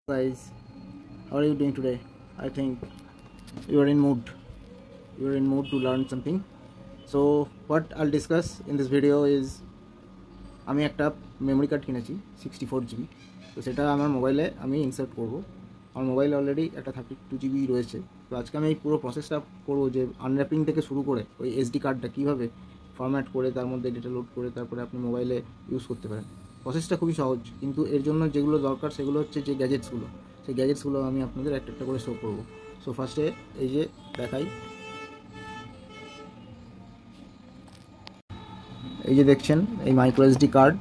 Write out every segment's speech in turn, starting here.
Guys, how are you doing today? I think you are in mood. You are in mood to learn something. So what I'll discuss in this video is আমি একটা memory card কিনেছি 64 GB। তো সেটা আমার মোবাইলে আমি insert করব। আমার মোবাইলে অলরেডি একটা 32 GB রয়েছে। তো আজকে আমি এই পুরো প্রসেসটা করব, যে আনর্যাপিং থেকে শুরু করে ওই SD কার্ডটা কীভাবে ফরম্যাট করে তার মধ্যে ডেটা লোড করে তারপরে আপনি মোবাইলে ইউজ করতে পারেন। প্রসেসটা খুবই সহজ, কিন্তু এর জন্য যেগুলো দরকার সেগুলো হচ্ছে যে গ্যাজেটসগুলো, সেই গ্যাজেটসগুলো আমি আপনাদের একটা একটা করে শো করব। সো ফার্স্টে এই যে দেখাই, এই যে দেখছেন এই মাইক্রো SD কার্ড,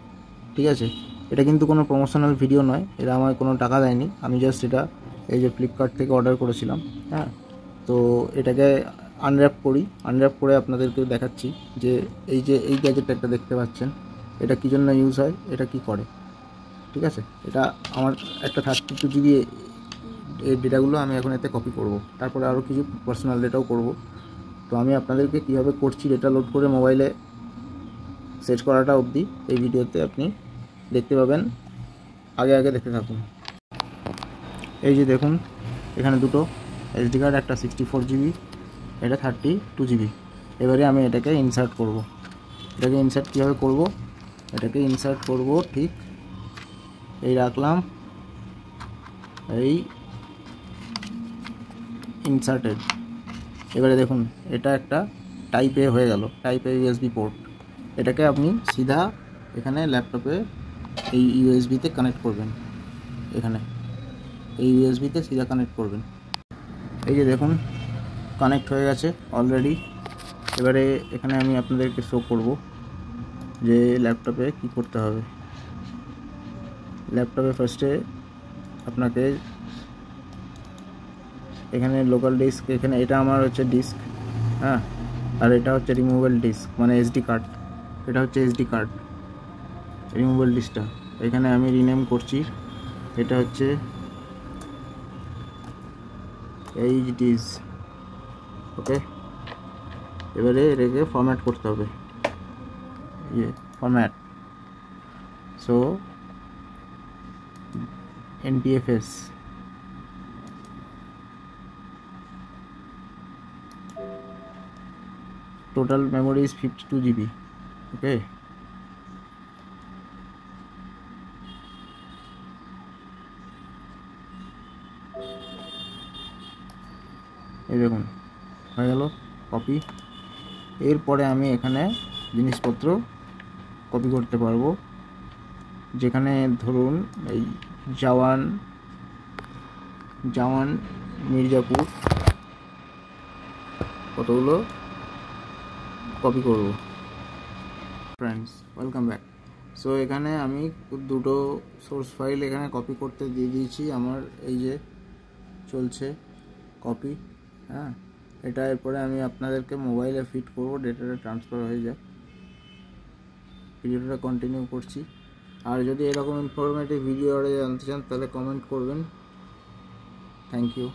ঠিক আছে। এটা কিন্তু কোনো প্রমোশনাল ভিডিও নয়, এটা আমার কোনো টাকা দেয়নি, আমি জাস্ট এটা এই যে ফ্লিপকার্ট থেকে অর্ডার করেছিলাম। হ্যাঁ, তো এটাকে আনর্যাপ করি, আনর্যাপ করে আপনাদেরকে দেখাচ্ছি যে এই গ্যাজেটটা একটা দেখতে পাচ্ছেন, এটা কী জন্য ইউজ হয়, এটা কি করে। ঠিক আছে, এটা আমার একটা 32 GB এই ডেটাগুলো আমি এখন এতে কপি করব, তারপরে আরও কিছু পার্সোনাল ডেটাও করব। তো আমি আপনাদেরকে কীভাবে করছি ডেটা লোড করে মোবাইলে সেট করাটা অবধি এই ভিডিওতে আপনি দেখতে পাবেন, আগে দেখতে থাকুন। এই যে দেখুন, এখানে দুটো SD কার্ড, একটা 64 GB, এটা 32 GB। এবারে আমি এটাকে ইনসার্ট করব। এটাকে ইনসার্ট কীভাবে করব, এটাকে ইনসার্ট করব ঠিক এই রাখলাম, এই ইনসার্টেড। এবারে দেখুন এটা একটা টাইপ এ হয়ে গেল, টাইপ এ USB পোর্ট। এটাকে আপনি সিধা এখানে ল্যাপটপে এই USB-তে কানেক্ট করবেন, এখানে এই USB-তে সিধা কানেক্ট করবেন। এই যে দেখুন কানেক্ট হয়ে গেছে অলরেডি। এবারে এখানে আমি আপনাদেরকে শো করব যে ল্যাপটপে কি করতে হবে। ল্যাপটপে ফার্স্টে আপনাকে এখানে লোকাল ডিস্ক, এখানে এটা আমার হচ্ছে ডিস্ক, হ্যাঁ, আর এটা হচ্ছে রিমুভেবল ডিস্ক, মানে SD কার্ড। এটা হচ্ছে SD কার্ড, রিমুভেবল ডিস্কটা এখানে আমি রিনেম করছি, এটা হচ্ছে এইচডিস। ওকে, এবারে এটাকে ফরম্যাট করতে হবে, format. So NTFS, total memory is 52 GB. Okay, এই দেখুন হয়ে গেল কপি। এরপরে আমি এখানে জিনিসপত্র কপি করতে পারবো, যেখানে ধরুন এই জওয়ান মির্জাপুর কতগুলো কপি করব। Friends, welcome back. সো এখানে আমি দুটো সোর্স ফাইল এখানে কপি করতে দিয়ে দিয়েছি, আমার এই যে চলছে কপি। হ্যাঁ, এটা এরপরে আমি আপনাদেরকে মোবাইলে ফিট করব, ডেটাটা ট্রান্সফার হয়ে যায়। ভিডিওটা কন্টিনিউ করছি, আর যদি এরকম ইনফরমেটিভ ভিডিও জানতে চান তাহলে কমেন্ট করবেন। Thank you.